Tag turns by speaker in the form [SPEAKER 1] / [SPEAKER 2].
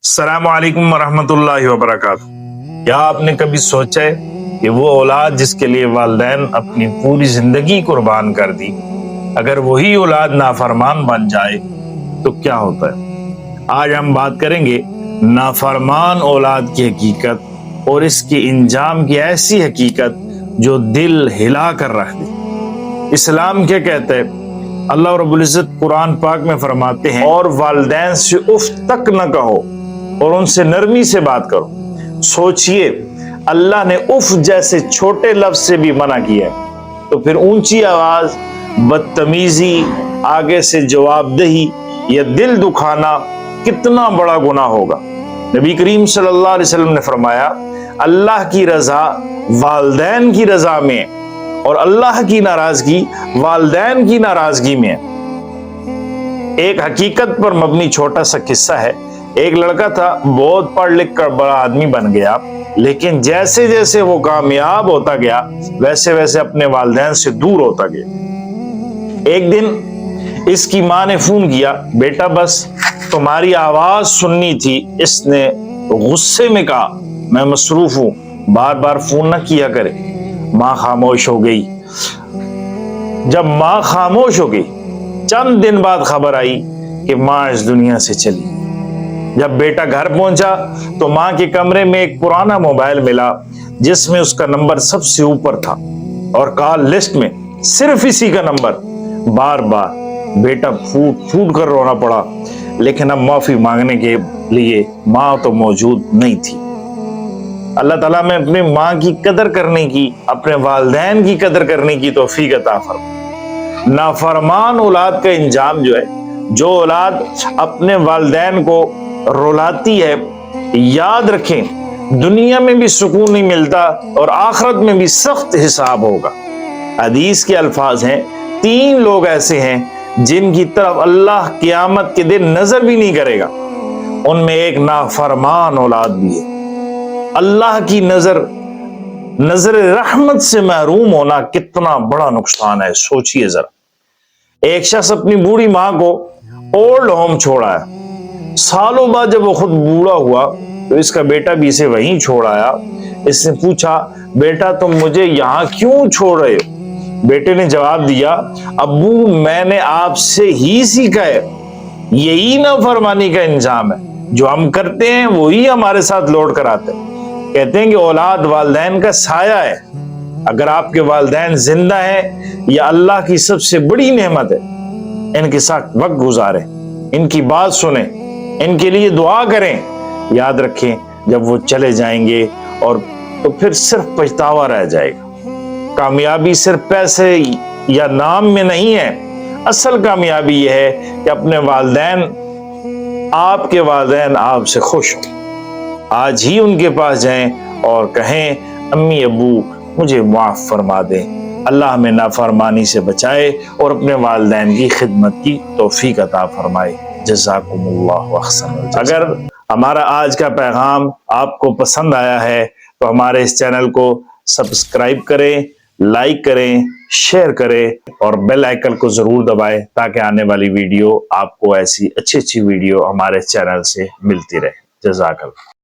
[SPEAKER 1] अस्सलाम वालेकुम वरहमतुल्लाहि वबरकातुहू। क्या आपने कभी सोचा है कि वो औलाद जिसके लिए वालिदैन अपनी पूरी जिंदगी कुर्बान कर दी, अगर वही औलाद नाफरमान बन जाए तो क्या होता है। आज हम बात करेंगे नाफरमान औलाद की हकीकत और इसके इंजाम की ऐसी हकीकत जो दिल हिला कर रख दी। इस्लाम क्या कहता है? अल्लाह रब्बुल इज्जत कुरान पाक में फरमाते हैं, और वालिदैन से उफ तक न कहो और उनसे नरमी से बात करो। सोचिए, अल्लाह ने उफ जैसे छोटे लफ्ज से भी मना किया है, तो फिर ऊंची आवाज, बदतमीजी, आगे से जवाबदेही या दिल दुखाना कितना बड़ा गुनाह होगा। नबी करीम सल्लल्लाहु अलैहि वसल्लम ने फरमाया, अल्लाह की रजा वालिदैन की रजा में है और अल्लाह की नाराजगी वालिदैन की नाराजगी में है। एक हकीकत पर मबनी छोटा सा किस्सा है। एक लड़का था, बहुत पढ़ लिख कर बड़ा आदमी बन गया, लेकिन जैसे जैसे वो कामयाब होता गया वैसे वैसे अपने वालिदैन से दूर होता गया। एक दिन इसकी माँ ने फोन किया, बेटा बस तुम्हारी आवाज सुननी थी। इसने गुस्से में कहा, मैं मसरूफ हूं, बार बार फोन न किया करे। माँ खामोश हो गई। जब माँ खामोश हो गई, चंद दिन बाद खबर आई कि माँ इस दुनिया से चली। जब बेटा घर पहुंचा तो माँ के कमरे में एक पुराना मोबाइल मिला जिसमें उसका नंबर सबसे ऊपर था और कॉल लिस्ट में सिर्फ इसी का नंबर। बार बार बेटा फूट फूट कर रोना पड़ा, लेकिन अब माफी मांगने के लिए माँ तो मौजूद नहीं थी। अल्लाह ताला में अपनी माँ की कदर करने की, अपने वालिदैन की कदर करने की तौफीक अता फरमाए। नाफरमान औलाद का इंजाम जो है, जो औलाद अपने वालिदैन को रुलाती है, याद रखें दुनिया में भी सुकून नहीं मिलता और आखिरत में भी सख्त हिसाब होगा। हदीस के अल्फाज हैं, 3 लोग ऐसे हैं जिनकी तरफ अल्लाह क़यामत के दिन नजर भी नहीं करेगा। उनमें एक नाफरमान औलाद भी है। अल्लाह की नजर रहमत से महरूम होना कितना बड़ा नुकसान है, सोचिए जरा। एक शख्स अपनी बूढ़ी माँ को ओल्ड होम छोड़ा है। सालों बाद जब वो खुद बूढ़ा हुआ तो इसका बेटा भी इसे वहीं छोड़ आया। इसने पूछा, बेटा तुम मुझे यहाँ क्यों छोड़ रहे हो? बेटे ने जवाब दिया, अब्बू मैंने आपसे ही सीखा है। यही नाफरमानी का इंजाम है, जो हम करते हैं वही हमारे साथ लौट कर आते हैं। कहते हैं कि औलाद वालिदैन का साया है। अगर आपके वालिदैन जिंदा हैं, यह अल्लाह की सबसे बड़ी नेमत है। इनके साथ वक्त गुजारें, इनकी बात सुने, इनके लिए दुआ करें। याद रखें, जब वो चले जाएंगे और तो फिर सिर्फ पछतावा रह जाएगा। कामयाबी सिर्फ पैसे या नाम में नहीं है। असल कामयाबी यह है कि अपने वालिदैन, आपके वालिदैन आपसे खुश हों। आज ही उनके पास जाएं और कहें, अम्मी अब्बू मुझे माफ फरमा दें। अल्लाह हमें नाफरमानी से बचाए और अपने वालिदैन की खिदमत की तौफीक अता फरमाए। जज़ाकुमुल्लाहु अहसन। अगर हमारा आज का पैगाम आपको पसंद आया है तो हमारे इस चैनल को सब्सक्राइब करें, लाइक करें, शेयर करें और बेल आइकन को जरूर दबाएं, ताकि आने वाली वीडियो आपको ऐसी अच्छी अच्छी वीडियो हमारे चैनल से मिलती रहे। जज़ाकल्लाह।